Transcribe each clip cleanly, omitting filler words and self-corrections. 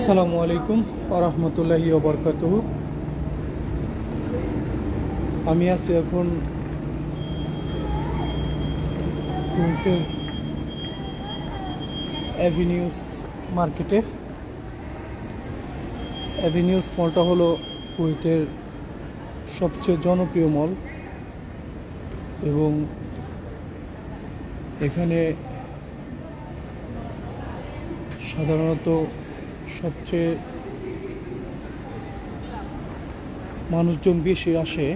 আসসালামু আলাইকুম ওয়া রাহমাতুল্লাহি ওয়া বারাকাতুহু। আমি আছি এখন কুয়েতের অ্যাভিনিউস মার্কেটে। অ্যাভিনিউস মলটা হলো কুয়েতের সবচেয়ে জনপ্রিয় মল এবং এখানে সাধারণত সবচেয়ে মানুষজন বেশি আসে,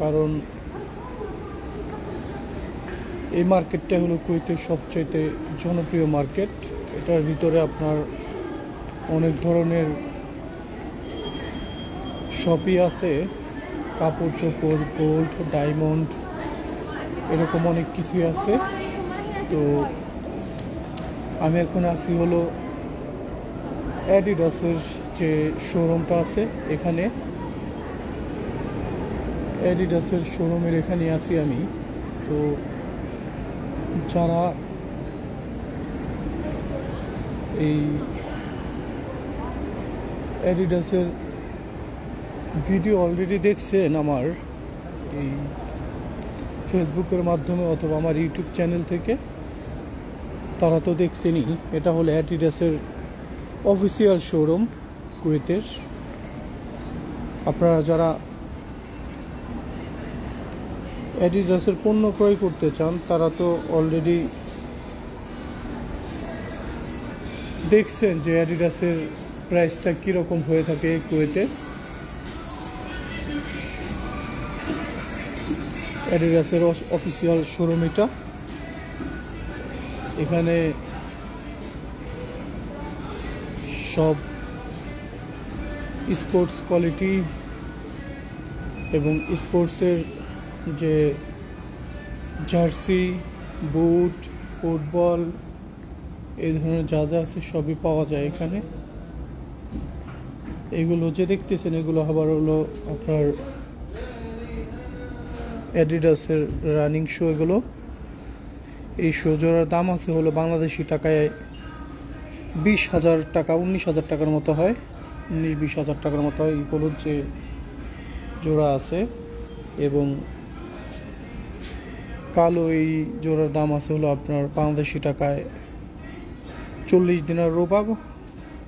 কারণ এই মার্কেটটা হলো কুয়েতের সবচেয়ে জনপ্রিয় মার্কেট। এটার ভিতরে আপনার অনেক ধরনের শপই আছে, কাপড় চোপড়, গোল্ড, ডায়মন্ড, এরকম অনেক কিছুই আছে। তো আমি এখন আছি হলো অ্যাডিডাসের যে শোরুমটা আছে, এখানে অ্যাডিডাসের শোরুমের এখানে আছি আমি। তো যারা এই অ্যাডিডাসের ভিডিও অলরেডি দেখছেন আমার এই ফেসবুকের মাধ্যমে অথবা আমার ইউটিউব চ্যানেল থেকে, তারা তো দেখছেনই। এটা হলো অ্যাডিডাসের অফিসিয়াল শোরুম কুয়েতের। আপনারা যারা অ্যাডিডাসের পণ্য ক্রয় করতে চান তারা তো অলরেডি দেখছেন যে অ্যাডিডাসের প্রাইসটা কীরকম হয়ে থাকে কুয়েতে। অ্যাডিডাসের অফিসিয়াল শোরুম এটা। এখানে সব স্পোর্টস কোয়ালিটি এবং স্পোর্টসের যে জার্সি, বুট, ফুটবল, এই ধরনের যা যা আছে সবই পাওয়া যায় এখানে। এগুলো যে দেখতেছেন এগুলো আবার হলো আপনার অ্যাডিডাসের রানিং শু। এগুলো এই শু জোড়ার দাম আছে হলো বাংলাদেশি টাকায় 20,000 টাকা, 19,000 টাকার মতো হয়, 19-20 হাজার টাকার মতো হয় এগুলোর যে জোড়া আছে। এবং কালো এই জোড়ার দাম আছে হলো আপনার বাংলাদেশি টাকায় 40 দিনার রুবাব,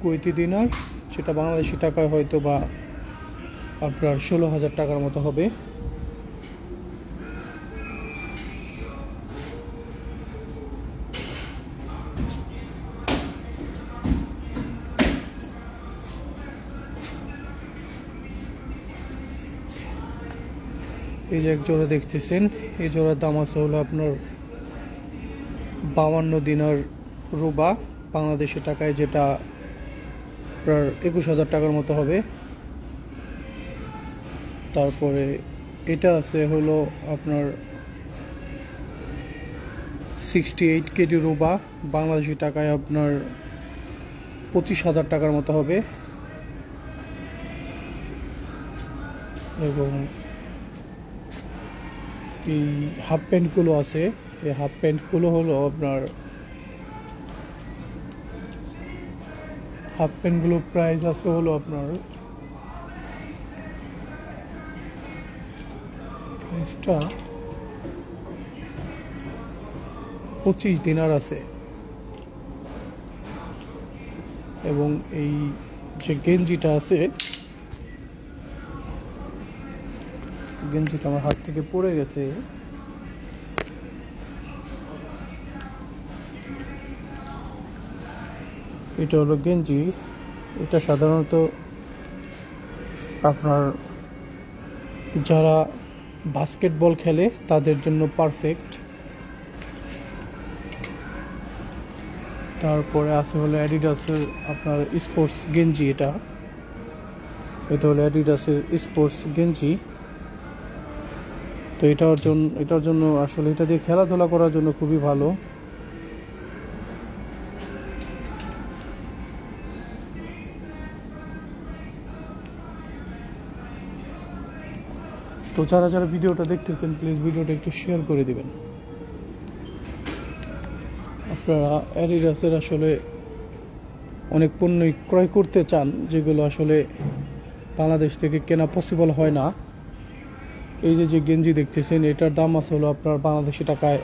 কুয়েতি দিনার, সেটা বাংলাদেশি টাকায় হয়তো বা আপনার 16,000 টাকার মতো হবে। এই যে এক জোড়া দেখতেছেন, এই জোড়ার দাম আছে হলো আপনার 52 দিনার রুবা, বাংলাদেশি টাকায় যেটা আপনার 21,000 টাকার মতো হবে। তারপরে এটা আছে হলো আপনার 68 কেজি রুবা, বাংলাদেশি টাকায় আপনার 25,000 টাকার মতো হবে। এবং এই হাফ প্যান্টগুলো আছে, এই হাফ প্যান্টগুলো হলো আপনার হাফ প্যান্টগুলোর প্রাইস আছে হলো আপনার প্রাইসটা 25 দিনার আছে। এবং এই যে গেঞ্জিটা আছে, গেঞ্জিটা আমার হাত থেকে পড়ে গেছে। এটা হলো গেঞ্জি। এটা সাধারণত আপনার যারা বাস্কেটবল খেলে তাদের জন্য পারফেক্ট। তারপরে আছে হলো অ্যাডিডাসের আপনার স্পোর্টস গেঞ্জি। এটা হলো অ্যাডিডাসের স্পোর্টস গেঞ্জি। তো এটার জন্য আসলে এটা দিয়ে খেলাধুলা করার জন্য খুবই ভালো। তো যারা যারা ভিডিওটা দেখতেছেন প্লিজ ভিডিওটা একটু শেয়ার করে দিবেন। আপনারা অ্যাডিডাসের আসলে অনেক পণ্যই ক্রয় করতে চান যেগুলো আসলে বাংলাদেশ থেকে কেনা পসিবল হয় না। এই যে গেঞ্জি দেখতেছেন, এটার দাম আছে হলো আপনার বাংলাদেশি টাকায়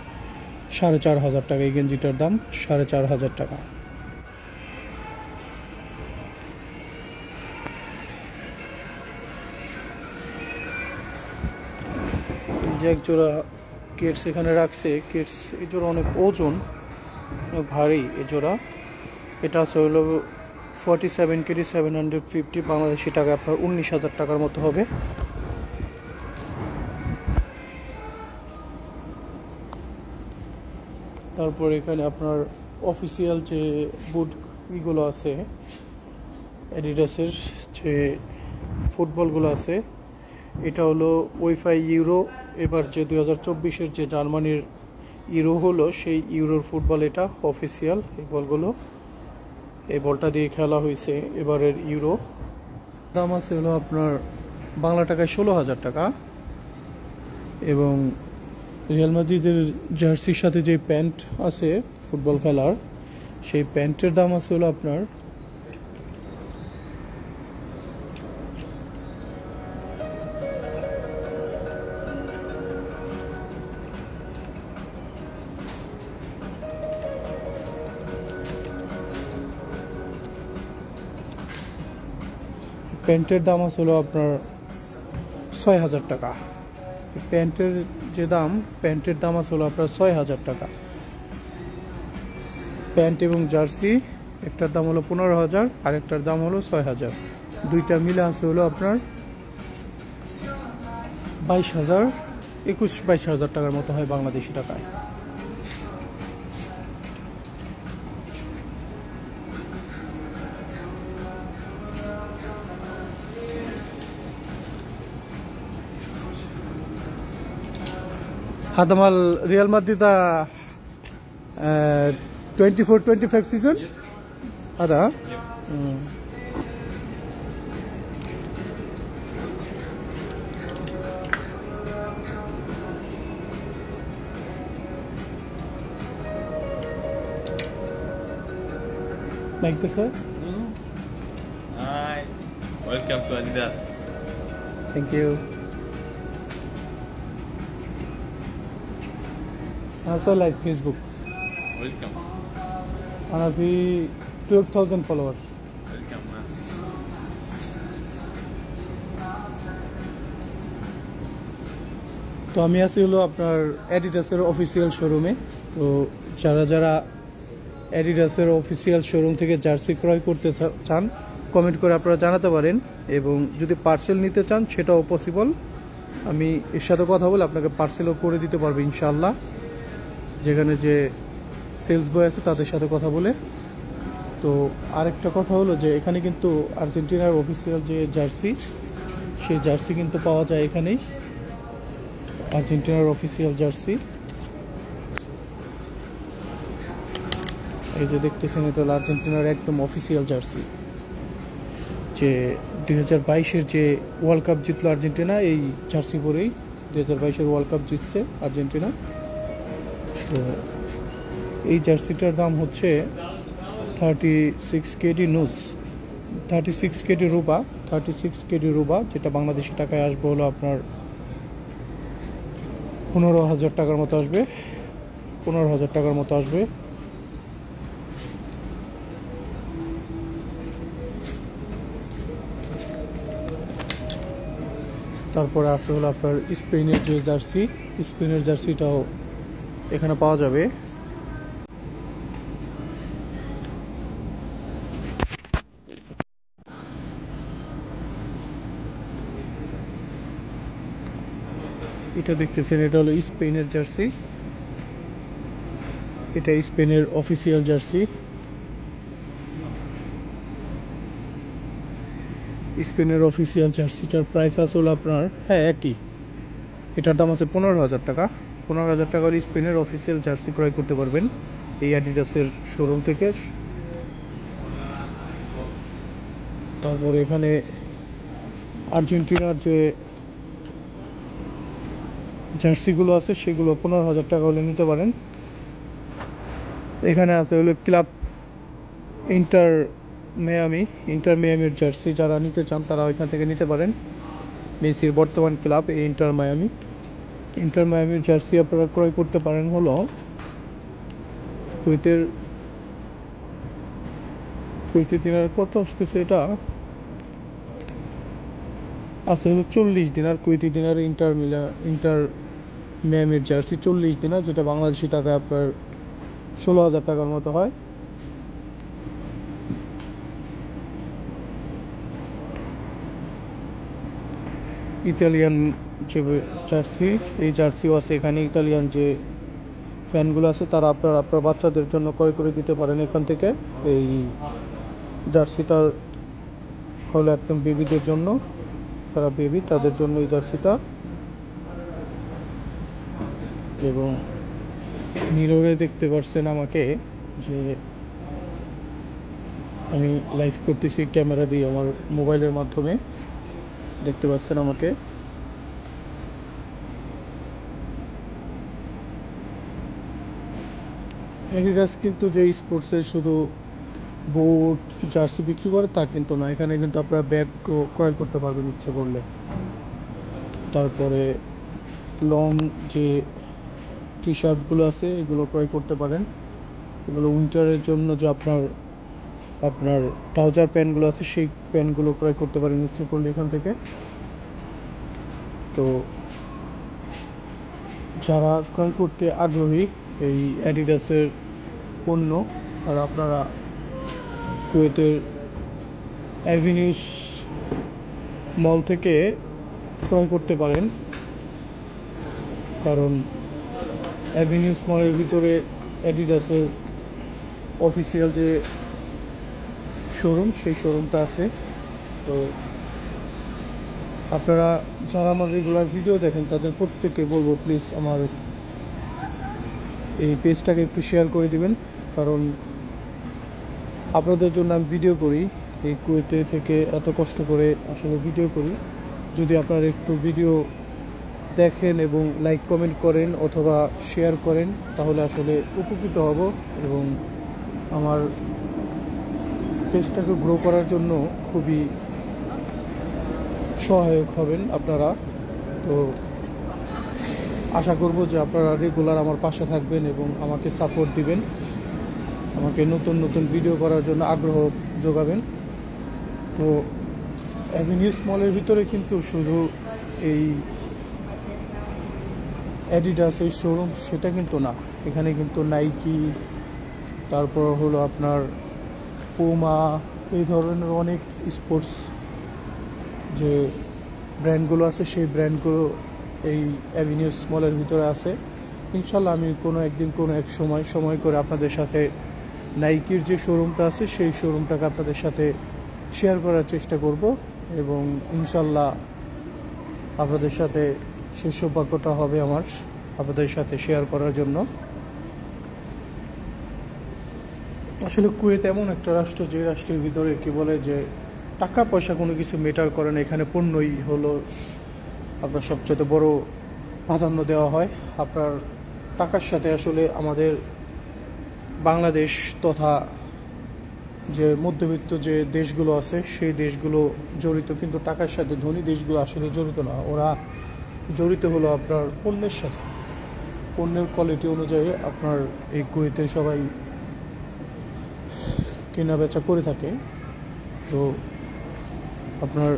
4,500 টাকা। এই গেঞ্জিটার দাম 4,500 টাকা। যে এক জোড়া কিডস এখানে রাখছে, কিডস এই জোড়া অনেক ওজন, অনেক ভারী এই জোড়া। এটা আছে হলো 47 কেজি, 750 বাংলাদেশি টাকা আপনার 19,000 টাকার মতো হবে। তারপর এখানে আপনার অফিসিয়াল যে বুটগুলো আছে, অ্যাডিডাসের যে ফুটবলগুলো আছে, এটা হলো ওয়াইফাই ইউরো। এবার যে 2024-এর যে জার্মানির ইউরো হলো, সেই ইউরোর ফুটবল এটা অফিসিয়াল। এই বলগুলো, এই বলটা দিয়ে খেলা হয়েছে এবারের ইউরো। দাম আছে হলো আপনার বাংলা টাকায় 16,000 টাকা। এবং রিয়াল মাদ্রিদের জার্সির সাথে যে প্যান্ট আছে ফুটবল খেলার, সেই প্যান্টের দাম আছে হলো আপনার প্যান্টের দাম আছে হলো আপনার 6,000 টাকা। প্যান্টের যে দাম, প্যান্টের দাম আছে হলো আপনার 6,000 টাকা। প্যান্ট এবং জার্সি একটার দাম হলো 15,000 আর একটার দাম হলো 6,000। দুইটা মিলে আছে হলো আপনার 22,000, 22,000 টাকার মতো হয় বাংলাদেশি টাকায়। هذا مال ريال مدريد 24-25 season. Yes. هذا yep. Like this, sir? Hi, welcome to Adidas. Thank you. Also like Facebook. Welcome. And I'll be 12,000 followers. Welcome, man. তো আমি আছি হলো আপনার অ্যাডিডাসের অফিসিয়াল শোরুমে। তো যারা অ্যাডিডাসের অফিসিয়াল শোরুম থেকে জার্সি ক্রয় করতে চান, কমেন্ট করে আপনারা জানাতে পারেন। এবং যদি পার্সেল নিতে চান সেটাও পসিবল, আমি এর সাথে কথা বলে আপনাকে পার্সেলও করে দিতে পারবো ইনশাআল্লাহ। যেখানে যে সেলস বয় আছে তাদের সাথে কথা বলে। তো আরেকটা কথা হলো যে এখানে কিন্তু আর্জেন্টিনার অফিসিয়াল যে জার্সি, সেই জার্সি কিন্তু পাওয়া যায় এখানেই, আর্জেন্টিনার অফিসিয়াল জার্সি। এই যে দেখতেছেন, এটা হলো আর্জেন্টিনার একদম অফিসিয়াল জার্সি। যে 2022-এর যে ওয়ার্ল্ড কাপ জিতলো আর্জেন্টিনা, এই জার্সি পরেই 2022-এর ওয়ার্ল্ড কাপ জিতছে আর্জেন্টিনা। তো এই জার্সিটার দাম হচ্ছে 36 KD নুস, 36 KD Ruba, 36 KD Ruba, যেটা বাংলাদেশি টাকায় আসবে হলো আপনার 15,000 টাকার মতো আসবে, 15,000 টাকার মতো আসবে। তারপরে আছে হলো আপনার স্পেনের যে জার্সি, স্পেনের জার্সিটাও এখানে পাওয়া যাবে। এটা দেখতেছেন, এটা হলো স্পেনের জার্সি, এটা স্পেনের অফিসিয়াল জার্সি। স্পেনের অফিসিয়াল জার্সিটার প্রাইস আছে হলো আপনার, হ্যাঁ একই, এটার দাম আছে 15,000 টাকা। 15,000 টাকার স্পেনের অফিসিয়াল জার্সি ক্রয় করতে পারবেন এই অ্যাডিডাসের শোরুম থেকে। তারপর এখানে আর্জেন্টিনার যে জার্সিগুলো আছে সেগুলো 15,000 টাকা হলে নিতে পারেন। এখানে আছে হলো ক্লাব ইন্টার মিয়ামি, ইন্টার মিয়ামির জার্সি যারা নিতে চান তারা ওইখান থেকে নিতে পারেন। মেসির বর্তমান ক্লাব এই ইন্টার মায়ামি। ইন্টার মায়ামির জার্সি আপনারা ক্রয় করতে পারেন হলো কুয়েতের দিনার কত আসতেছে, এটা আছে হলো 40 দিনার। কুয়েতি দিনার ইন্টার মিয়ামির জার্সি 40 দিনার, যেটা বাংলাদেশি টাকায় আপনার 16,000 টাকার মতো হয়। ইতালিয়ান যে জার্সি, এই জার্সিও আছে এখানে। ইতালিয়ান যে ফ্যানগুলো আছে তারা আপনার বাচ্চাদের জন্য ক্রয় করে দিতে পারেন এখান থেকে। এই জার্সিটা হলো একদম বেবিদের জন্য, তারা বেবি, তাদের জন্য এই জার্সিটা। এবং মিররে দেখতে পাচ্ছেন আমাকে যে আমি লাইভ করতেছি ক্যামেরা দিয়ে, আমার মোবাইলের মাধ্যমে দেখতে পাচ্ছেন আমাকে। অ্যাডিডাস কিন্তু যে স্পোর্টসের শুধু বুট জার্সি বিক্রি করে তা কিন্তু না, এখানে কিন্তু আপনারা ব্যাগ ক্রয় করতে পারবেন ইচ্ছে করলে। তারপরে লং যে টি শার্টগুলো আছে এগুলো ক্রয় করতে পারেন। এগুলো উইন্টারের জন্য যে আপনার ট্রাউজার প্যান্টগুলো আছে সেই প্যান্টগুলো ক্রয় করতে পারেন ইচ্ছে করলে এখান থেকে। তো যারা ক্রয় করতে আগ্রহী এই অ্যাডিডাসের পণ্য, আর আপনারা কুয়েতের অ্যাভিনিউস মল থেকে ক্রয় করতে পারেন, কারণ অ্যাভিনিউস মলের ভিতরে অ্যাডিডাসের অফিসিয়াল যে শোরুম সেই শোরুমটা আছে। তো আপনারা যারা আমার রেগুলার ভিডিও দেখেন তাদের প্রত্যেককে বলবো প্লিজ আমার এই পেজটাকে একটু শেয়ার করে দিবেন, কারণ আপনাদের জন্য আমি ভিডিও করি, এই কুয়েতে থেকে এত কষ্ট করে আসলে ভিডিও করি। যদি আপনারা একটু ভিডিও দেখেন এবং লাইক কমেন্ট করেন অথবা শেয়ার করেন তাহলে আসলে উপকৃত হব এবং আমার পেজটাকে গ্রো করার জন্য খুবই সহায়ক হবেন আপনারা। তো আশা করব যে আপনারা রেগুলার আমার পাশে থাকবেন এবং আমাকে সাপোর্ট দিবেন, আমাকে নতুন নতুন ভিডিও করার জন্য আগ্রহ যোগাবেন। তো অ্যাভিনিউস মলের ভিতরে কিন্তু শুধু এই অ্যাডিডাস এই শোরুম সেটা কিন্তু না, এখানে কিন্তু নাইকি, তারপর হলো আপনার পুমা, এই ধরনের অনেক স্পোর্টস যে ব্র্যান্ডগুলো আছে সেই ব্র্যান্ডগুলো এই অ্যাভিনিউস মলের ভিতরে আছে। ইনশাল্লাহ আমি কোনো একদিন কোনো এক সময় করে আপনাদের সাথে নাইকির যে শোরুমটা আছে সেই শোরুমটাকে আপনাদের সাথে শেয়ার করার চেষ্টা করব এবং ইনশাল্লাহ আপনাদের সাথে সেই সৌভাগ্যটা হবে আমার আপনাদের সাথে শেয়ার করার জন্য। আসলে কুয়েত এমন একটা রাষ্ট্র যে রাষ্ট্রের ভিতরে কি বলে যে টাকা পয়সা কোনো কিছু ম্যাটার করে না, এখানে পণ্যই হলো আপনার সবচেয়ে বড় প্রাধান্য দেওয়া হয়। আপনার টাকার সাথে আসলে আমাদের বাংলাদেশ তথা যে মধ্যবিত্ত যে দেশগুলো আছে সেই দেশগুলো জড়িত, কিন্তু টাকার সাথে ধনী দেশগুলো আসলে জড়িত না। ওরা জড়িত হলো আপনার পণ্যের সাথে, পণ্যের কোয়ালিটি অনুযায়ী আপনার এই কুয়েতে সবাই কেনা বেচা করে থাকে। তো আপনার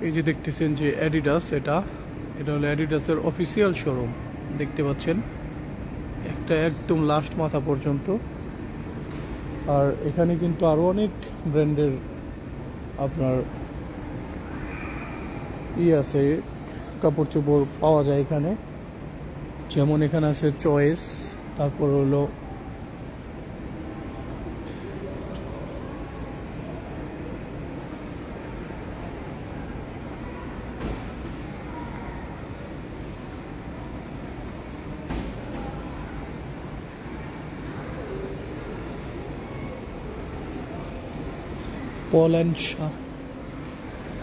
এই যে দেখতেছেন যে অ্যাডিডাস, এটা হলো অ্যাডিডাসের অফিসিয়াল শোরুম, দেখতে পাচ্ছেন একটা একদম লাস্ট মাথা পর্যন্ত। আর এখানে কিন্তু আরও অনেক ব্র্যান্ডের আপনার আছে, কাপড় চোপড় পাওয়া যায় এখানে। যেমন এখানে আছে চয়েস, তারপর হলো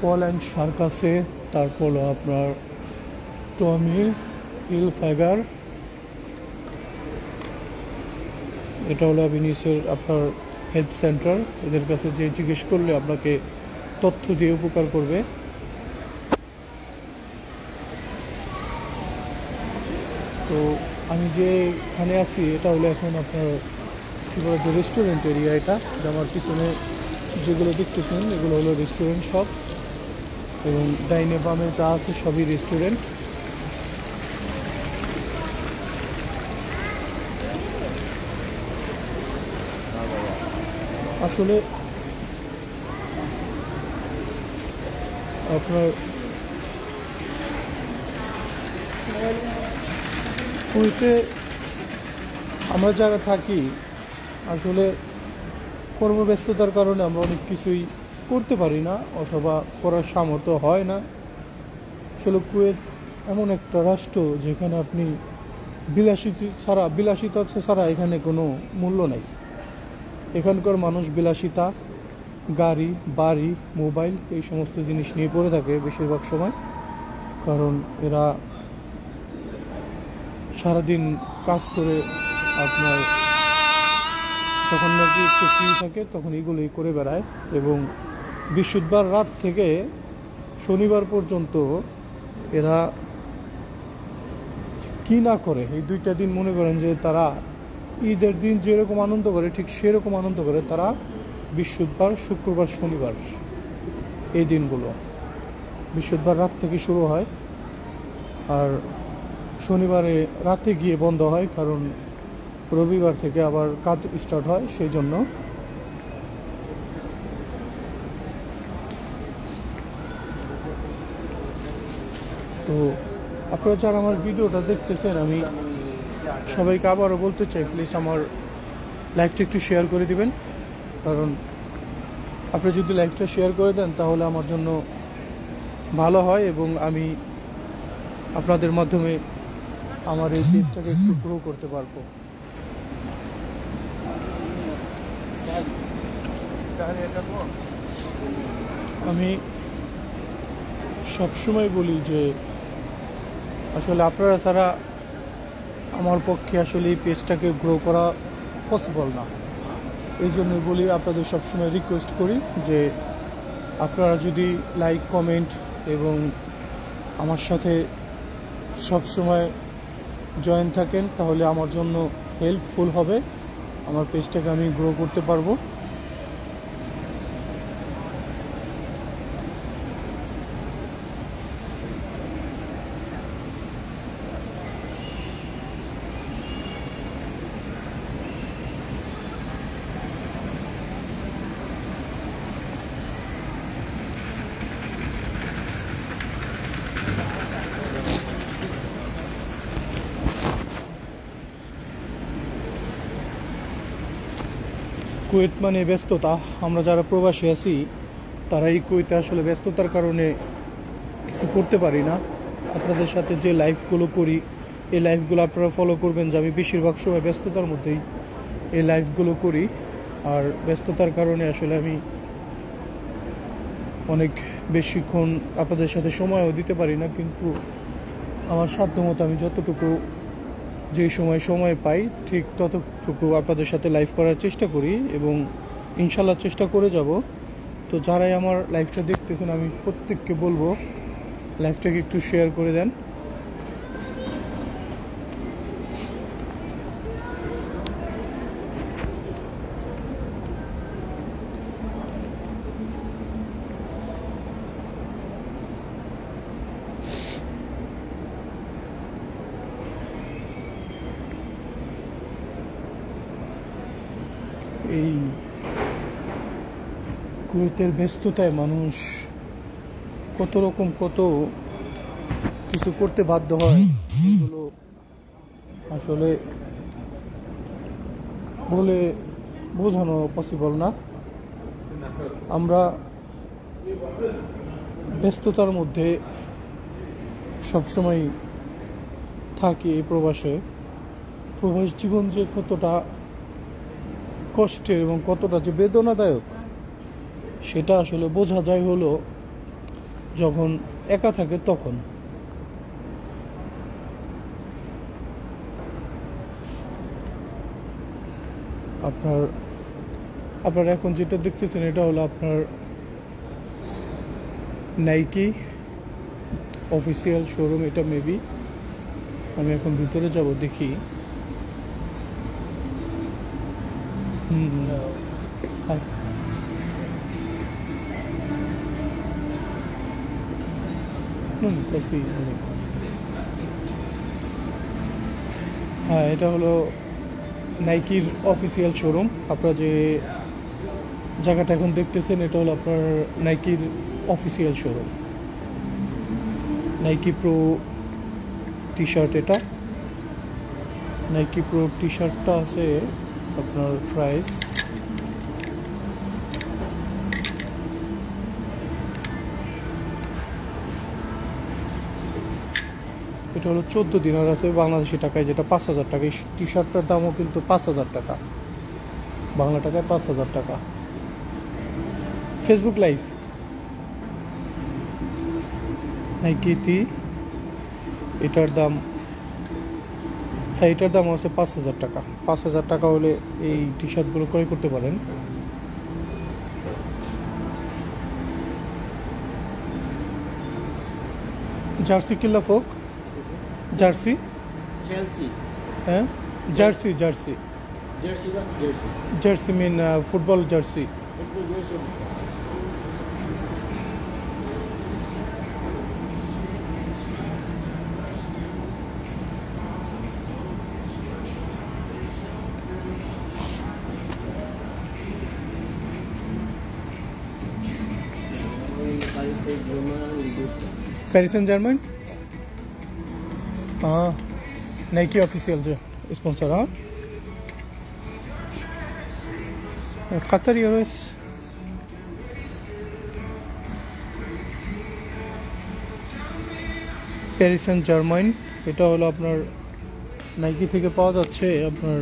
পল অ্যান্ড শার্ক আছে, তারপর হলো আপনার টমি হিলফাইগার, এটা হলো অ্যাভিনিউসের আপনার হেলথ সেন্টার, এদের কাছে যে জিজ্ঞেস করলে আপনাকে তথ্য দিয়ে উপকার করবে। তো আমি যেখানে আছি এটা হলো এখন আপনার কী বলে যে রেস্টুরেন্ট এরিয়া। এটা আমার পিছনে যেগুলো দেখতেছেন এগুলো হলো রেস্টুরেন্ট শপ, এবং ডাইনে বামে যা আছে সবই রেস্টুরেন্ট। আসলে আপনার কুয়েতে আমরা যারা থাকি আসলে কর্মব্যস্ততার কারণে আমরা অনেক কিছুই করতে পারি না, অথবা করার সামর্থ্য হয় না। আসলে কুয়েত এমন একটা রাষ্ট্র যেখানে আপনি বিলাসিতা ছাড়া এখানে কোনো মূল্য নেই। এখানকার মানুষ বিলাসিতা, গাড়ি, বাড়ি, মোবাইল এই সমস্ত জিনিস নিয়ে পড়ে থাকে বেশিরভাগ সময়। কারণ এরা সারাদিন কাজ করে আপনার যখন নাকি একটু ফ্রি থাকে তখন এগুলোই করে বেড়ায়, এবং বৃহস্পতিবার রাত থেকে শনিবার পর্যন্ত এরা কি না করে এই দুইটা দিন মনে করেন যে তারা ঈদের দিন যেরকম আনন্দ করে ঠিক সেরকম আনন্দ করে তারা বৃহস্পতিবার, শুক্রবার, শনিবার এই দিনগুলো। বৃহস্পতিবার রাত থেকে শুরু হয় আর শনিবারে রাতে গিয়ে বন্ধ হয়, কারণ রবিবার থেকে আবার কাজ স্টার্ট হয় সেই জন্য। তো আপনারা যারা আমার ভিডিওটা দেখতেছেন আমি সবাইকে আবারও বলতে চাই, প্লিজ আমার লাইভটা একটু শেয়ার করে দিবেন। কারণ আপনি যদি লাইভটা শেয়ার করে দেন তাহলে আমার জন্য ভালো হয়, এবং আমি আপনাদের মাধ্যমে আমার এই পেজটাকে একটু গ্রো করতে পারবো। আমি সবসময় বলি যে আসলে আপনারা ছাড়া আমার পক্ষে আসলে এই পেজটাকে গ্রো করা পসিবল না। এই জন্যই বলি, আপনাদের সবসময় রিকোয়েস্ট করি যে আপনারা যদি লাইক, কমেন্ট এবং আমার সাথে সবসময় জয়েন থাকেন তাহলে আমার জন্য হেল্পফুল হবে, আমার পেজটাকে আমি গ্রো করতে পারবো। কুয়েত মানে ব্যস্ততা। আমরা যারা প্রবাসী আছি তারা এই কুয়েতে আসলে ব্যস্ততার কারণে কিছু করতে পারি না। আপনাদের সাথে যে লাইভগুলো করি এই লাইভগুলো আপনারা ফলো করবেন, যে আমি বেশিরভাগ সময় ব্যস্ততার মধ্যেই এই লাইভগুলো করি। আর ব্যস্ততার কারণে আসলে আমি অনেক বেশিক্ষণ আপনাদের সাথে সময়ও দিতে পারি না, কিন্তু আমার সাধ্যমতো আমি যতটুকু যেই সময় পাই ঠিক ততটুকু আপনাদের সাথে লাইভ করার চেষ্টা করি, এবং ইনশাল্লাহ চেষ্টা করে যাব। তো যারাই আমার লাইভটা দেখতেছেন আমি প্রত্যেককে বলবো লাইভটাকে একটু শেয়ার করে দেন। এই কুয়েতের ব্যস্ততায় মানুষ কত কিছু করতে বাধ্য হয়, এগুলো আসলে বলে বোঝানো পসিবল না। আমরা ব্যস্ততার মধ্যে সবসময় থাকি এই প্রবাস জীবন যে কতটা কষ্টের এবং কতটা যে বেদনাদায়ক সেটা আসলে বোঝা যায় হলো যখন একা থাকে তখন। আপনার আপনারা এখন যেটা দেখতেছেন এটা হলো আপনার নাইকি অফিসিয়াল শোরুম। এটা মেবি আমি এখন ভিতরে যাব দেখি। হ্যাঁ, কফি। হ্যাঁ, এটা হলো নাইকির অফিসিয়াল শোরুম। আপনারা যে জায়গাটা এখন দেখতেছেন এটা হলো আপনার নাইকির official showroom. Nike pro T shirt, এটা নাইকি প্রো টি শার্টটা আছে আপনার প্রাইস এটা হলো 14 দিনার আছে বাংলাদেশি টাকায়, যেটা 5,000 টাকা। এই টি শার্টটার দামও কিন্তু 5,000 টাকা, বাংলা টাকায় 5,000 টাকা। ফেসবুক লাইভ নাইকিটি, এটার দাম, হ্যাঁ এটার দাম আছে 5,000 টাকা। 5,000 টাকা হলে এই টি শার্টগুলো ক্রয় করতে পারেন। জার্সি কিল্লা ফোক, জার্সি, Chelsea. হ্যাঁ jersey, jersey, Jersey, what jersey? Jersey mean football jersey. Football jersey. Paris Saint Germain, हाँ नाइकी ऑफिशियल जो स्पॉन्सर, हाँ कतर यूरोस। প্যারিস সেন্ট জার্মান, এটা হলো আপনার নাইকি থেকে পাওয়া যাচ্ছে আপনার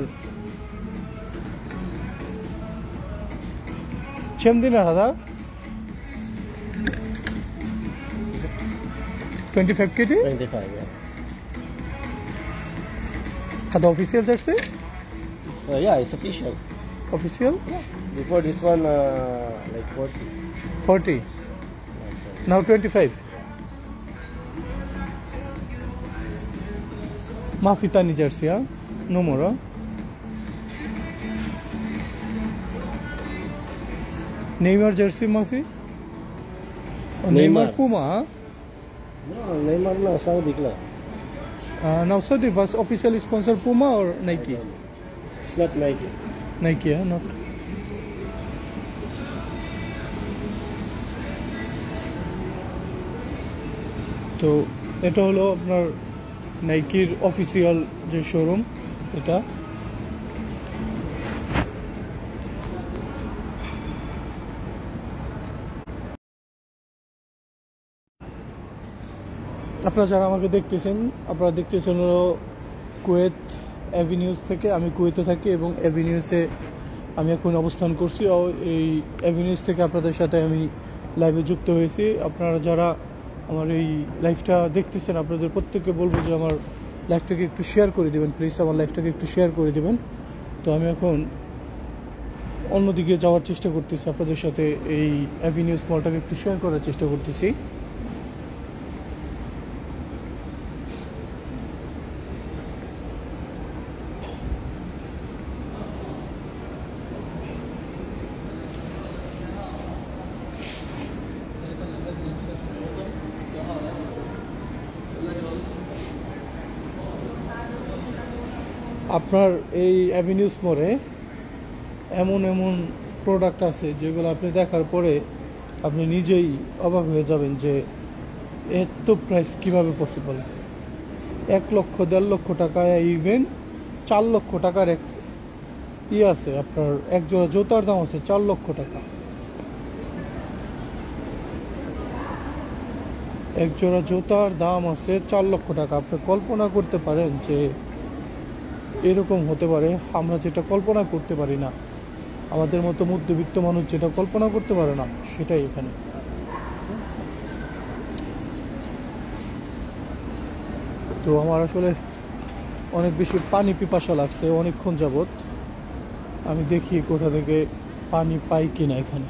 كم دينار هذا 25 KD 25, yeah. هذا official jersey, So yeah, it's official. official Before this one, like 40. 40, now 25. ما في تاني جيرسي، ها no more، ها نيمار جيرسي ما في، نيمار بوما، ها No, Neymar na Saudi club. now Saudi bus official sponsor Puma or Nike? It's not Nike. Nike, yeah, not. তো এটা হলো আপনার নাইকির official যে showroom, এটা আপনারা যারা আমাকে দেখতেছেন, আপনারা দেখতেছেন হলো কুয়েত অ্যাভিনিউজ থেকে। আমি কুয়েতে থাকি এবং অ্যাভিনিউজে আমি এখন অবস্থান করছি। এই অ্যাভিনিউজ থেকে আপনাদের সাথে আমি লাইভে যুক্ত হয়েছি। আপনারা যারা আমার এই লাইভটা দেখতেছেন, আপনাদের প্রত্যেককে বলবো যে আমার লাইভটাকে একটু শেয়ার করে দেবেন প্লিজ, আমার লাইভটাকে একটু শেয়ার করে দেবেন। তো আমি এখন অন্যদিকে যাওয়ার চেষ্টা করতেছি, আপনাদের সাথে এই অ্যাভিনিউজ মলটাকে একটু শেয়ার করার চেষ্টা করতেছি। আপনার এই অ্যাভিনিউজ মোড়ে এমন এমন প্রোডাক্ট আছে যেগুলো আপনি দেখার পরে আপনি নিজেই অবাক হয়ে যাবেন যে এত প্রাইস কীভাবে পসিবল। 1 লক্ষ 1.5 লক্ষ টাকায়, ইভেন 4 লক্ষ টাকার এক আছে। আপনার এক জোড়া জুতার দাম আছে 4 লক্ষ টাকা। এক জোড়া জুতার দাম আছে 4 লক্ষ টাকা। আপনি কল্পনা করতে পারেন যে এরকম হতে পারে? আমরা যেটা কল্পনা করতে পারি না, আমাদের মতো মধ্যবিত্ত মানুষ যেটা কল্পনা করতে পারে না, সেটাই এখানে। তো আমার আসলে অনেক বেশি পানি পিপাসা লাগছে অনেকক্ষণ যাবত। আমি দেখি কোথা থেকে পানি পাই কিনা এখানে।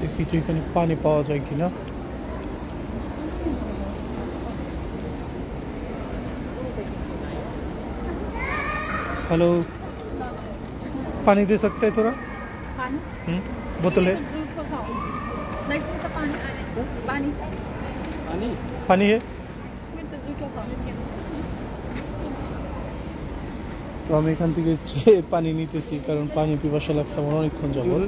দেখি তো এখানে পানি পাওয়া যায় কিনা। हेलो, पानी दे सकते है थोड़ा? पानी बोतल है? नहीं इसमें तो पानी आ रहा है। पानी Ani? पानी है? मैं तो जूठो खाऊं তো আমি এখান থেকে পানি নিতেছি, কারণ পানি পিপাসা লাগছে আমার অনেকক্ষণ যাবত।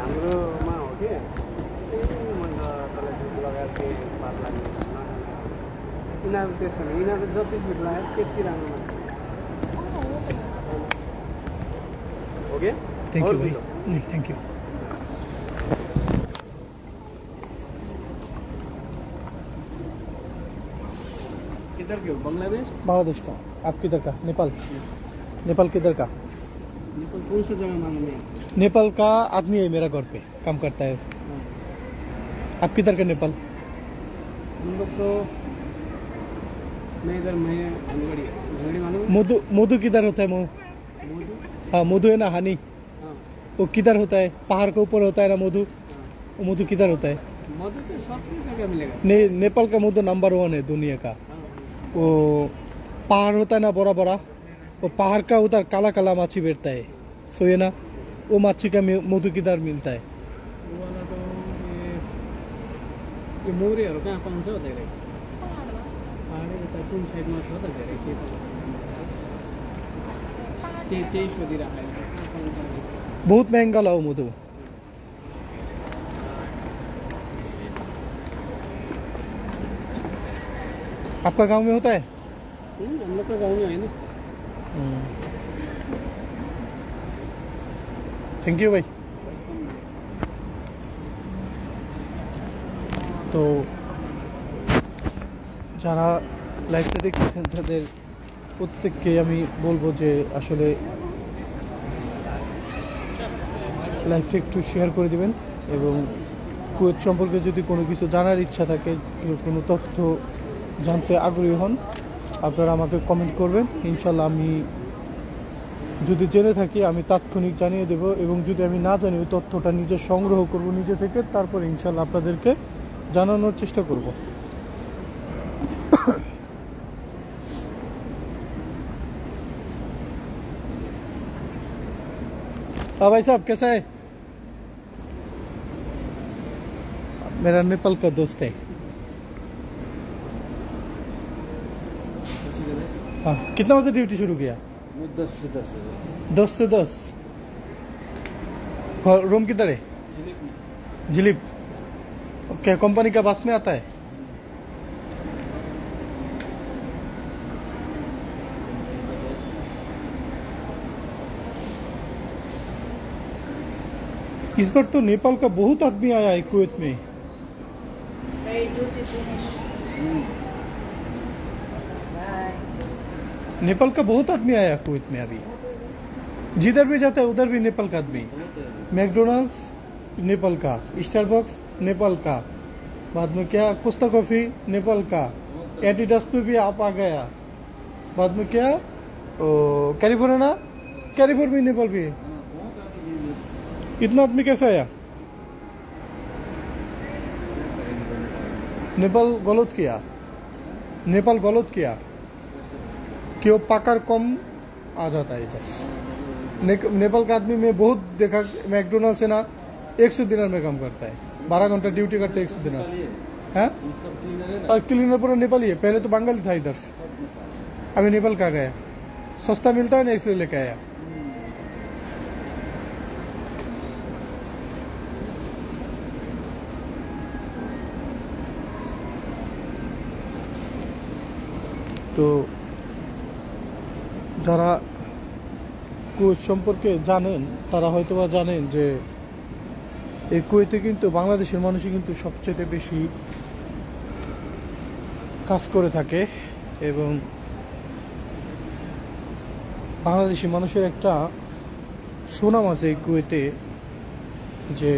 हाम्रोमा हो कि मैले तल जुट लगाएर केही पात लाग्ने यिनीहरू त्यसो भने यिनीहरू जति जुट लगायो त्यति राम्रो हो कि थैंक यू भाई, नहीं थैंक यू। किधर के हो बंगलादेश बांग्लादेश का। आप किधर का? नेपाल। नेपाल किधर का? नेपाल कौन सा जगह मांगने नेपाल का आदमी है मेरा घर पे, काम करता है। आप किधर का नेपाल? हम लोग तो मैं इधर मैं हनुगढ़ी मालूम मधु, मधु किधर होता है? मोदू हाँ मधु है ना, हानी, हाँ वो किधर होता है? पहाड़ के ऊपर होता है ना मधु, वो मधु किधर होता है? मधु तो सब जगह मिलेगा नेपाल का मधु नंबर 1 है दुनिया का। वो पहाड़ होता है ना बड़ा बड़ा, वो पहाड़ का उधर काला काला मच्छी बैठता है, सो ये ना वो मच्छी का मधु किधर मिलता है? वो वाला तो ये मोरेहरू कहाँ पाउँछ धेरै पहाडै त कुन साइडमा छ त धेरै के त्यही सोधिरहेको बहुत महंगा लाओ मधु। आपका गांव में होता है? हम लोग का गाँव में होइन थैंक यू भाई। তো যারা লাইভটা দেখতেছেন তাদের প্রত্যেককে আমি বলবো যে আসলে লাইভটা একটু শেয়ার করে দিবেন, এবং কুয়েত সম্পর্কে যদি কোনো কিছু জানার ইচ্ছা থাকে, কেউ কোনো তথ্য জানতে আগ্রহী হন, আপনারা আমাকে কমেন্ট করবেন। ইনশাল্লাহ আমি যদি জেনে থাকি আমি তাৎক্ষণিক জানিয়ে দেব, এবং যদি আমি না জানি ওই তথ্যটা নিজে সংগ্রহ করব নিজে থেকে, তারপর ইনশাল্লাহ আপনাদেরকে জানানোর চেষ্টা করব। भाई साहब कैसा है? मेरा नेपाल का दोस्त है। हाँ, कितना बजे ड्यूटी शुरू किया? 10 से 10 10 से 10। रूम किधर है? जिलीप। क्या कंपनी का बस में आता है? इस बार तो नेपाल का बहुत आदमी आया है कुवैत में। नेपाल का बहुत आदमी आया कुवैत में अभी। जिधर भी जाता है उधर भी नेपाल का आदमी। मैकडोनल्ड्स नेपाल का, स्टारबक्स नेपाल का, बाद में क्या कोस्टा कॉफी नेपाल का, एडिडास में भी आप आ गया, बाद में क्या कैलिफोर है ना, कैलिफोर भी नेपाल भी है। इतना आदमी कैसे आया? नेपाल गलत किया, नेपाल गलत किया कि वो पाकर कम आ जाता है इधर। नेपाल का आदमी में बहुत देखा, मैकडोनल्ड से ना 100 दिनार में काम करता है, 12 घंटा ड्यूटी करते है 100 दिनार। है और क्लीनर पूरा नेपाली है, पहले तो बंगाली था इधर, अभी नेपाल का गया। सस्ता मिलता है ना इसलिए लेके आया। তো যারা কুয়েত সম্পর্কে জানেন তারা হয়তোবা জানেন যে এই কুয়েতে কিন্তু বাংলাদেশের মানুষই কিন্তু সবচেয়ে বেশি কাজ করে থাকে এবং বাংলাদেশি মানুষের একটা সুনাম আছে এই কুয়েতে যে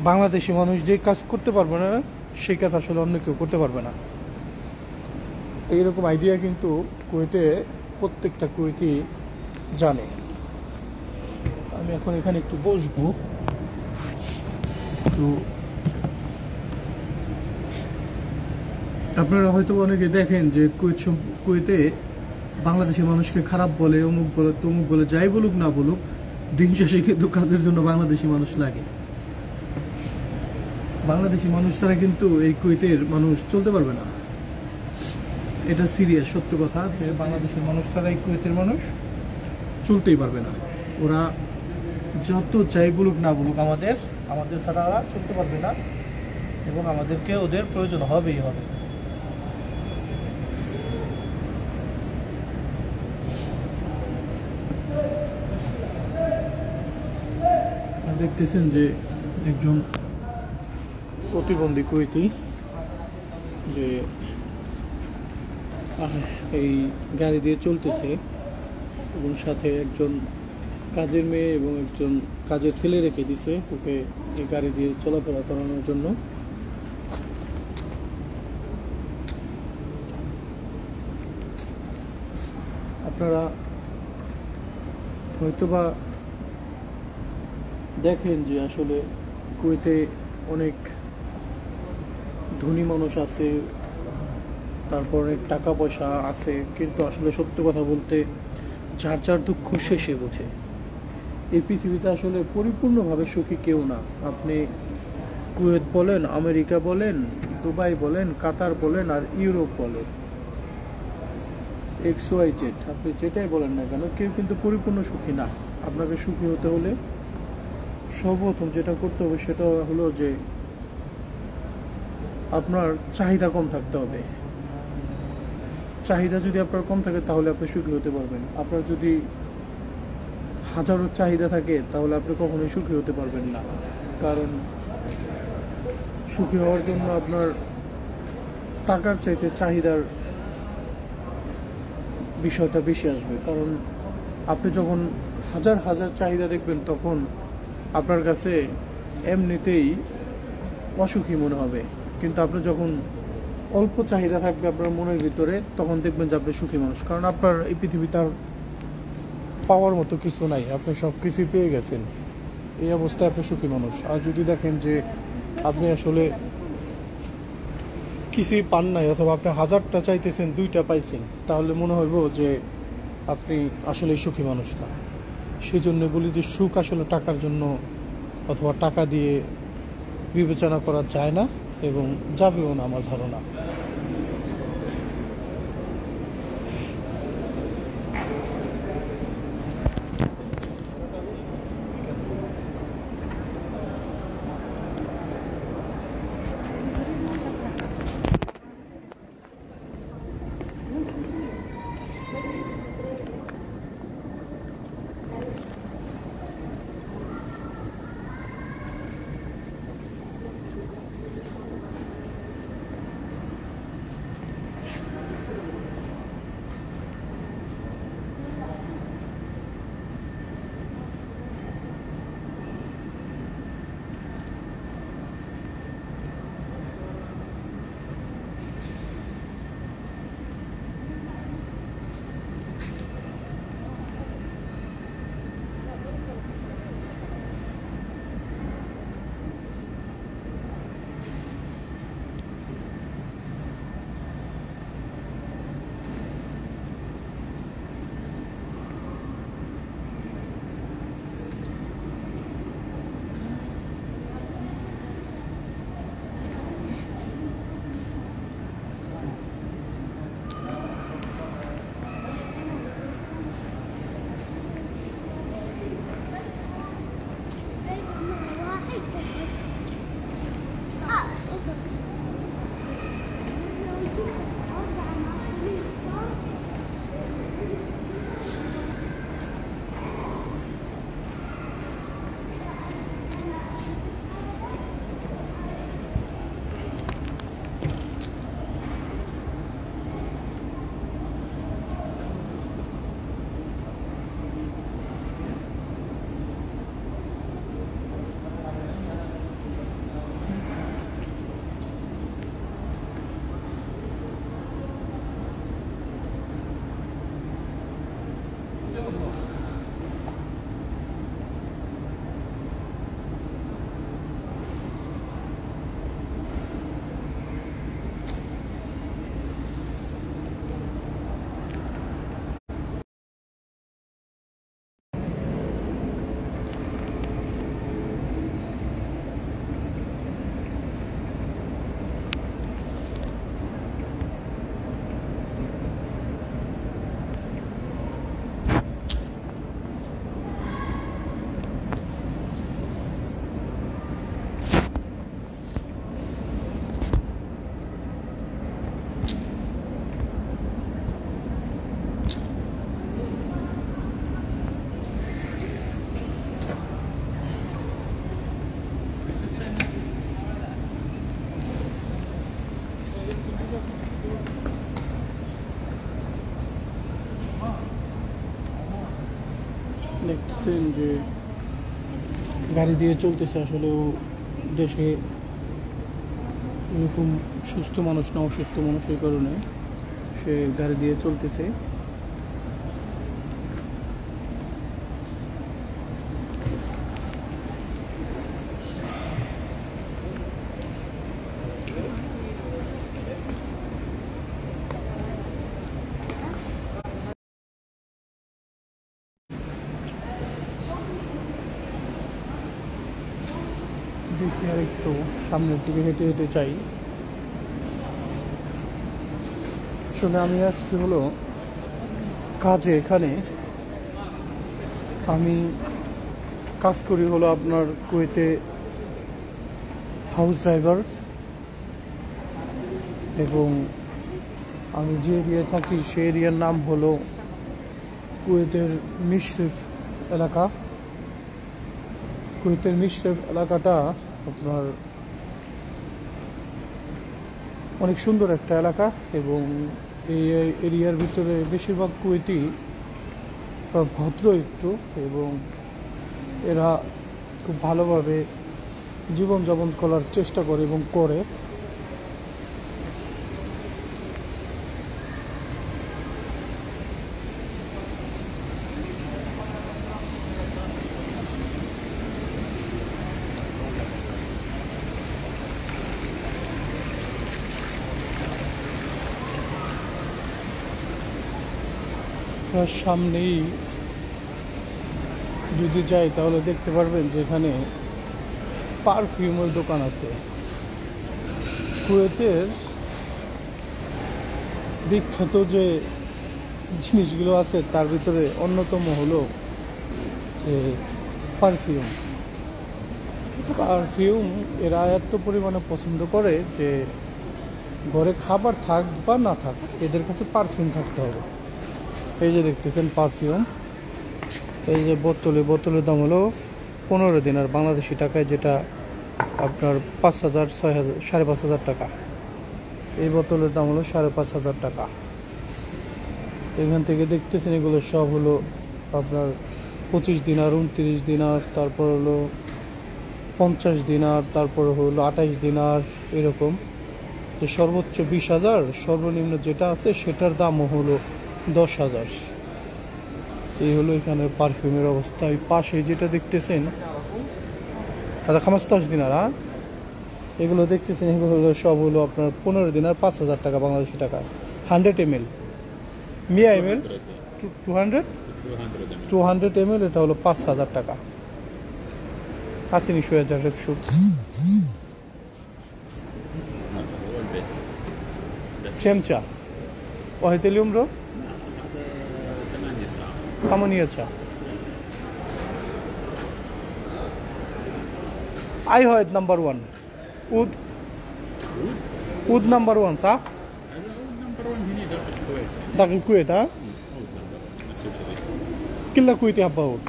বাংলাদেশি মানুষ যে কাজ করতে পারবে না সেই কাজ আসলে অন্য কেউ করতে পারবে না। এইরকম আইডিয়া কিন্তু কুয়েতে প্রত্যেকটা কুয়েতি জানে। আমি এখন এখানে একটু বসবো। তো আপনারা হয়তো অনেকে দেখেন যে কুয়েতে বাংলাদেশের মানুষকে খারাপ বলে, অমুক বলে, তমুক বলে, যাই বলুক না বলুক, দিন শেষে কিন্তু কাজের জন্য বাংলাদেশি মানুষ লাগে। বাংলাদেশি মানুষ ছাড়া কিন্তু এই কুয়েতের মানুষ চলতে পারবে না। এটা সিরিয়াস সত্য কথা যে বাংলাদেশের মানুষ ছাড়া এই কুয়েতের মানুষ চলতেই পারবে না। ওরা যত যাই বলুক না বলুক আমাদের ছাড়া ওরা চলতে পারবে না এবং আমাদেরকে ওদের প্রয়োজন হবেই হবে। দেখতেছেন যে একজন প্রতিবন্ধী কুয়েতি যে এই গাড়ি দিয়ে চলতেছে এবং সাথে একজন কাজের মেয়ে এবং একজন কাজের ছেলে রেখে দিছে ওকে এই গাড়ি দিয়ে চলাফেরা করানোর জন্য। আপনারা হয়তোবা দেখেন যে আসলে কুয়েতে অনেক ধনী মানুষ আছে, তারপর অনেক টাকা পয়সা আছে, কিন্তু আসলে সত্য কথা বলতে যার যার দুঃখ সে বোঝে। এই পৃথিবীতে আসলে পরিপূর্ণভাবে সুখী কেউ না। আপনি কুয়েত বলেন, আমেরিকা বলেন, দুবাই বলেন, কাতার বলেন আর ইউরোপ বলেন, XYZ, আপনি যেটাই বলেন না কেন, কেউ কিন্তু পরিপূর্ণ সুখী না। আপনাকে সুখী হতে হলে সর্বপ্রথম যেটা করতে হবে সেটা হলো যে আপনার চাহিদা কম থাকতে হবে। চাহিদা যদি আপনার কম থাকে তাহলে আপনি সুখী হতে পারবেন। আপনার যদি হাজারো চাহিদা থাকে তাহলে আপনি কখনোই সুখী হতে পারবেন না। কারণ সুখী হওয়ার জন্য আপনার টাকার চাইতে চাহিদার বিষয়টা বেশি আসবে। কারণ আপনি যখন হাজার হাজার চাহিদা দেখবেন তখন আপনার কাছে এমনিতেই অসুখী মনে হবে, কিন্তু আপনি যখন অল্প চাহিদা থাকবে আপনার মনের ভিতরে তখন দেখবেন যে আপনি সুখী মানুষ। কারণ আপনার এই পৃথিবীতে আর পাওয়ার মতো কিছু নাই, আপনি সব কিছুই পেয়ে গেছেন, এই অবস্থায় আপনি সুখী মানুষ। আর যদি দেখেন যে আপনি আসলে কিছুই পান নাই অথবা আপনি হাজারটা চাইতেছেন দুইটা পাইছেন, তাহলে মনে হইব যে আপনি আসলে সুখী মানুষ না। সেই জন্য বলি যে সুখ আসলে টাকার জন্য অথবা টাকা দিয়ে বিবেচনা করা যায় না এবং যাবেও না আমার ধারণা। যে গাড়ি দিয়ে চলতেছে, আসলে ও দেশে এরকম সুস্থ মানুষ না, অসুস্থ মানুষ, এই কারণে সে গাড়ি দিয়ে চলতেছে। দেখি আর একটু সামনের দিকে হেঁটে হেঁটে চাই। আসলে আমি আসছি হলো কাজে, এখানে আমি কাজ করি হলো আপনার কুয়েতে হাউস ড্রাইভার, এবং আমি যে এরিয়ায় থাকি সেই এরিয়ার নাম হলো কুয়েতের মিশরিফ এলাকা। কুয়েতের মিশরিফ এলাকাটা আপনার অনেক সুন্দর একটা এলাকা, এবং এই এরিয়ার ভিতরে বেশিরভাগ কুয়েতি ভদ্র একটু, এবং এরা খুব ভালোভাবে জীবনযাপন করার চেষ্টা করে এবং করে। সামনেই যদি যাই তাহলে দেখতে পারবেন যে এখানে পারফিউমের দোকান আছে। কুয়েতের বিখ্যাত যে জিনিসগুলো আছে তার ভিতরে অন্যতম হলো যে পারফিউম। পারফিউম এরা এত পরিমাণে পছন্দ করে যে ঘরে খাবার থাক বা না থাক, এদের কাছে পারফিউম থাকতে হবে। এই যে দেখতেছেন পারফিউম, এই যে বোতলের দাম হলো 15 দিনার বাংলাদেশি টাকায়, যেটা আপনার 5,000 6,000 5,500 টাকা। এই বোতলের দাম হলো 5,500 টাকা। এখান থেকে দেখতেছেন এগুলো সব হলো আপনার 25 দিনার, 29 দিনার, তারপর হলো 50 দিনার, তারপর হলো 28 দিনার, এরকম। তো সর্বোচ্চ 20,000, সর্বনিম্ন যেটা আছে সেটার দামও হলো 10,000। এই হলো এখানে পারফিউমের অবস্থা। এই পাশে যেটা দেখতেছেন দাদা 15 দিনার, এগুলো দেখতেছেন এগুলো হলো সব হলো আপনার 15 দিনার, 5,000 টাকা বাংলাদেশি টাকা। 100 ml, মিয়া ml 200 ml, এটা হলো 5,000 টাকা। হাতিনি শুয়ে যাবে শুট هو البيست بس চেমচা ওহেতেলিউম রো 8 ساعة 8 চা আই হয় নাম্বার 1 উদ number 1 صح هذا هو نمبر 1 هنا داخل الكويت داخل الكويت ها هو نمبر 1 نفس الشيء كلها كويتي حبة عود.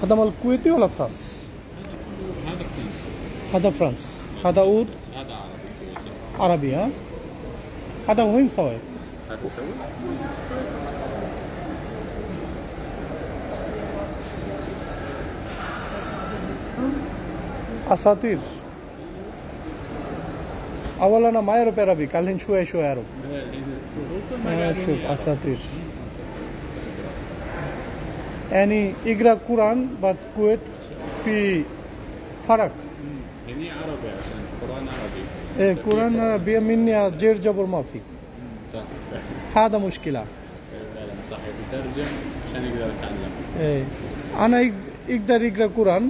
هذا مال كويتي ولا فرنس؟ هذا فرنسي هذا فرنس، هذا عود هذا عربي كويتي عربي ها. هذا وين سوى؟ هذا سوي أساطير. أولا أنا ما أعرف عربي، كلهن شوية أعرف. شوف أساطير. يعني يقرأ قرآن بعد كويت في فرق. هني عربي عشان القرآن عربي إيه قرآن عربي مني جير جبر ما في. صح هذا مشكلة. فعلا صح يترجم عشان يقدر يتعلم إيه أنا يقدر يقرأ قرآن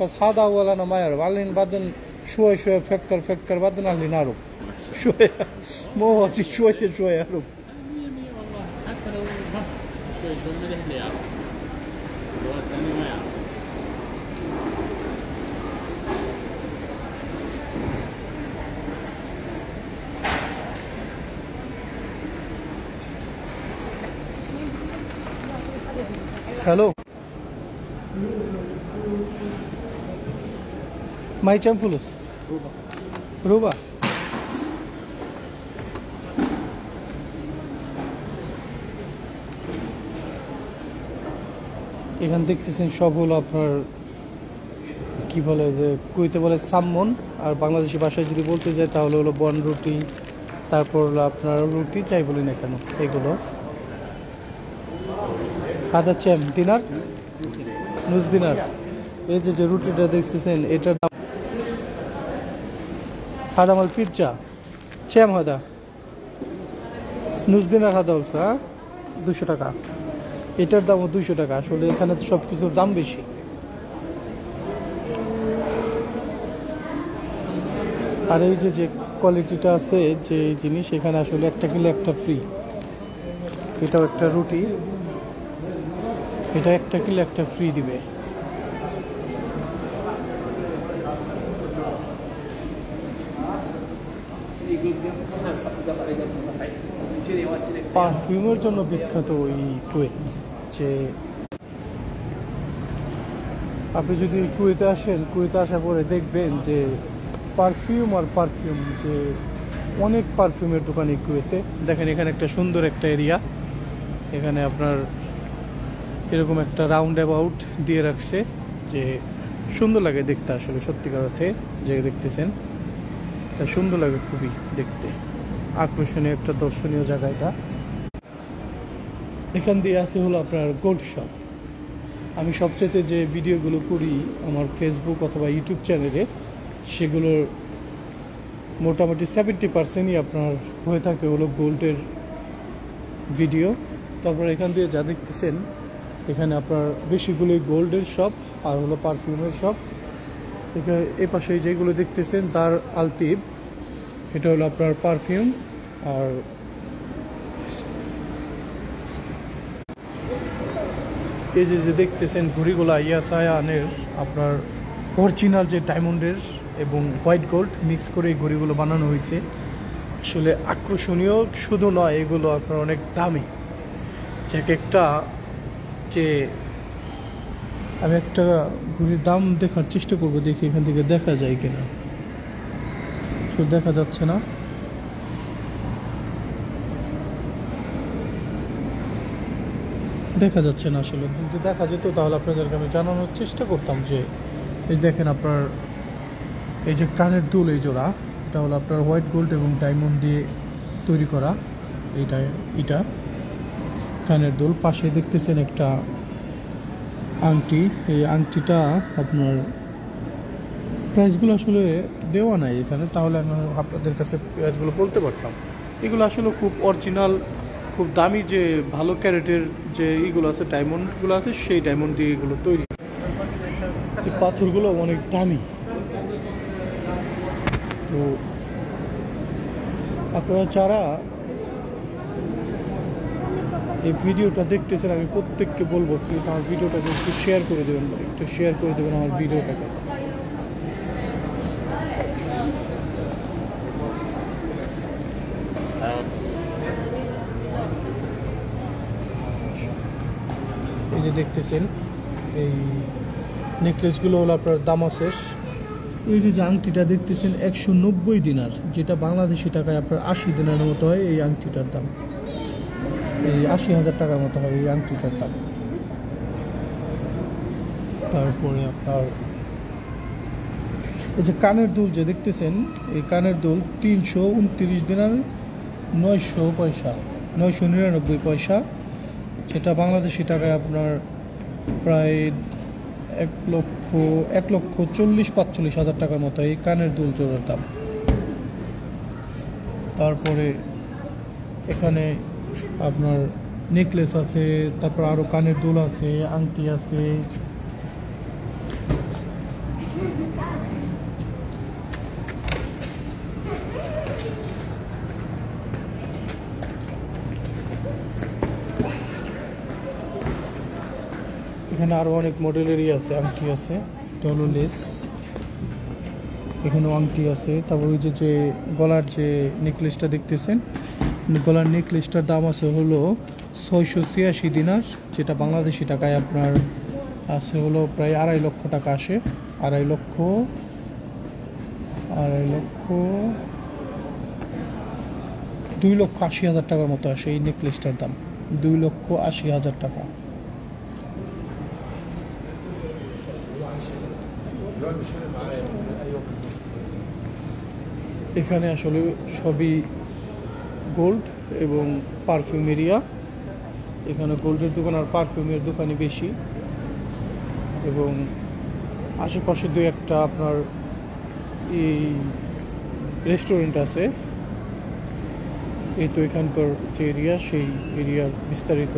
بس هذا أول أنا ما يعرف، علين بعدين شوي فكر بعدين علي نعرف شوية مو واجد شوية يعرف. مية مية والله حتى لو ها شوي ملح اللي يعرف اللغات الثانية ما يعرف Hello. Macam fulus? Ruba. এখানে দেখতেছেন সব হলো আপনার কি বলে যে কুইতে বলে সামন, আর বাংলাদেশি ভাষায় যদি বলতে যায় তাহলে হলো বন রুটি, তারপর হলো আপনার রুটি যাই বলি না কেন এগুলো। আদা চ্যাম দিনার নুস দিনার। এই যে রুটিটা দেখতেছেন এটার দাম হাদা মাল পিজ্জা চ্যাম হাদা নুস দিনার হাদা বলছে, হ্যাঁ 200 টাকা। এটার দামও 200 টাকা। আসলে এখানে তো সব কিছুর দাম বেশি। আর এই যে কোয়ালিটিটা আছে যে জিনিস, এখানে আসলে একটা কিলো একটা ফ্রি। এটাও একটা রুটি, এটা একটা কিলো একটা ফ্রি দিবে। পারফিউমের জন্য বিখ্যাত ওই কুয়েত। যে আপনি যদি কুয়েতে আসেন, কুয়েতে আসার পরে দেখবেন যে পারফিউম আর পারফিউম, যে অনেক পারফিউমের দোকান এই কুয়েতে। দেখেন এখানে একটা সুন্দর একটা এরিয়া, এখানে আপনার এরকম একটা রাউন্ড অ্যাবাউট দিয়ে রাখছে, যে সুন্দর লাগে দেখতে। আসলে সত্যিকার অর্থে যে দেখতেছেন তা সুন্দর লাগে খুবই দেখতে, আকর্ষণীয় একটা দর্শনীয় জায়গা এটা। এখান দিয়ে আছে হলো আপনার গোল্ড শপ। আমি সবচেয়ে যে ভিডিওগুলো করি আমার ফেসবুক অথবা ইউটিউব চ্যানেলে, সেগুলোর মোটামুটি 70%ই আপনার হয়ে থাকে হলো গোল্ডের ভিডিও। তারপর এখান দিয়ে যা দেখতেছেন এখানে আপনার বেশিগুলোই গোল্ডের শপ আর হলো পারফিউমের শপ। এখানে এ পাশে যেগুলো দেখতেছেন তার আলতিব, এটা হলো আপনার পারফিউম। আর এই যে দেখতেছেন ঘড়িগুলো ইয়াসায়ানের আপনার অরিজিনাল যে ডায়মন্ডের এবং হোয়াইট গোল্ড মিক্স করে এই ঘড়িগুলো বানানো হয়েছে। আসলে আকর্ষণীয় শুধু নয়, এগুলো আপনার অনেক দামি। যে একটা যে আমি একটা ঘড়ির দাম দেখার চেষ্টা করবো, দেখি এখান থেকে দেখা যায় কিনা। শুধু দেখা যাচ্ছে না। দেখা যাচ্ছে না আসলে। যদি দেখা যেত তাহলে আপনাদেরকে আমি জানানোর চেষ্টা করতাম। যে এই দেখেন আপনার এই যে কানের দুল, এই জোড়া, এটা হলো আপনার হোয়াইট গোল্ড এবং ডায়মন্ড দিয়ে তৈরি করা। এটা কানের দুল। পাশে দেখতেছেন একটা আংটি, এই আংটিটা আপনার প্রাইসগুলো আসলে দেওয়া নাই এখানে, তাহলে আমি আপনাদের কাছে প্রাইসগুলো বলতে পারতাম। এগুলো আসলে খুব অরিজিনাল, খুব দামি, যে ভালো ক্যারেটের যে এইগুলো আছে ডায়মন্ডগুলো আছে, সেই ডায়মন্ড দিয়ে এগুলো তৈরি। এই পাথরগুলো অনেক দামি। তো আপনারা যারা এই ভিডিওটা দেখতেছেন, আমি প্রত্যেককে বলবো প্লিজ আমার ভিডিওটাকে একটু শেয়ার করে দেবেন, একটু শেয়ার করে দেবেন আমার ভিডিওটাকে। এই যে দেখতেছেন এই নেকলেসগুলো হলো আপনার দামাশেষ। এই যে আংটিটা দেখতেছেন 190 দিনার, যেটা বাংলাদেশি টাকায় আপনার 80 দিনারের মতো হয়। এই আংটিটার দাম এই 80,000 টাকার মতো হয় এই আংটিটার দাম। তারপরে আপনার এই যে কানের দুল যে দেখতেছেন, এই কানের দুল 329 দিনার 900 পয়সা, 999 পয়সা, যেটা বাংলাদেশি টাকায় আপনার প্রায় 1,40,45,000 টাকার মতো এই কানের দুল জোড়ার দাম। তারপরে এখানে আপনার নেকলেস আছে, তারপর আরও কানের দুল আছে, আংটি আছে। এখানে আরও অনেক মডেলেরই আছে, আংটি আছে, এটা হলো লেস, এখানেও আংটি আছে। তারপর ওই যে গলার যে নেকলেসটা দেখতেছেন, গলার নেকলেসটার দাম আছে হলো 686 দিনার, যেটা বাংলাদেশি টাকায় আপনার আছে হলো প্রায় 2.5 লক্ষ টাকা আসে। 2.5 লক্ষ 2,80,000 টাকার মতো আসে এই নেকলেসটার দাম, 2,80,000 টাকা। এখানে আসলে সবই গোল্ড এবং পারফিউম এরিয়া। এখানে গোল্ডের দোকান আর পারফিউমের দোকানই বেশি, এবং আশেপাশে দু একটা আপনার এই রেস্টুরেন্ট আছে। এই তো এখানকার যে এরিয়া, সেই এরিয়ার বিস্তারিত।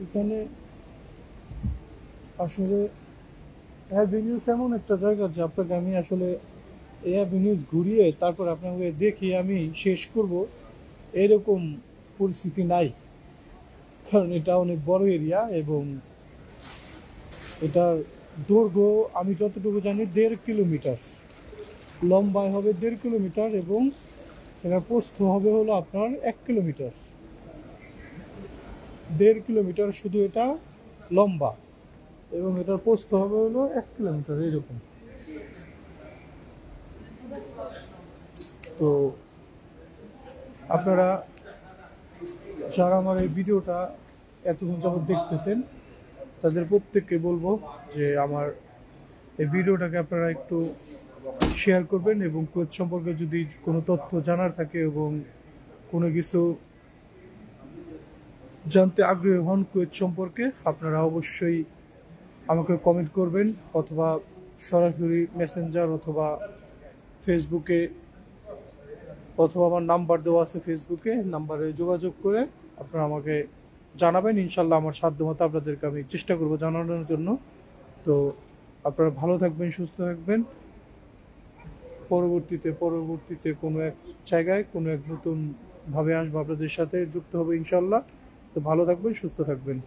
এখানে আসলে অ্যাভিনিউস এমন একটা জায়গা যে আপনাকে আমি আসলে এই অ্যাভিনিউস ঘুরিয়ে তারপর আপনাকে দেখি আমি শেষ করব এরকম পরিস্থিতি নাই, কারণ এটা অনেক বড় এরিয়া এবং এটার দৈর্ঘ্য আমি যতটুকু জানি 1.5 কিলোমিটার, লম্বায় হবে 1.5 কিলোমিটার এবং এটার প্রস্থ হবে হলো আপনার 1 কিলোমিটার। 1.5 কিলোমিটার শুধু এটা লম্বা, এবং এটার প্রস্থ হবে হলো 1 কিলোমিটার এরকম। তো আপনারা যারা আমার এই ভিডিওটা এতক্ষণ যাবত দেখতেছেন তাদের প্রত্যেককে বলবো যে আমার এই ভিডিওটাকে আপনারা একটু শেয়ার করবেন, এবং কুয়েত সম্পর্কে যদি কোনো তথ্য জানার থাকে এবং কোনো কিছু জানতে আগ্রহী হন কুয়েত সম্পর্কে, আপনারা অবশ্যই আমাকে কমেন্ট করবেন, অথবা সরাসরি মেসেঞ্জার অথবা ফেসবুকে, অথবা আমার নাম্বার দেওয়া আছে ফেসবুকে, নাম্বারে যোগাযোগ করে আপনারা আমাকে জানাবেন। ইনশাল্লাহ আমার সাধ্যমতো আপনাদেরকে আমি চেষ্টা করব জানানোর জন্য। তো আপনারা ভালো থাকবেন, সুস্থ থাকবেন। পরবর্তীতে কোনো এক জায়গায় কোনো এক নতুন ভাবে আসবো, আপনাদের সাথে যুক্ত হবে ইনশাল্লাহ। তো ভালো থাকবেন, সুস্থ থাকবেন।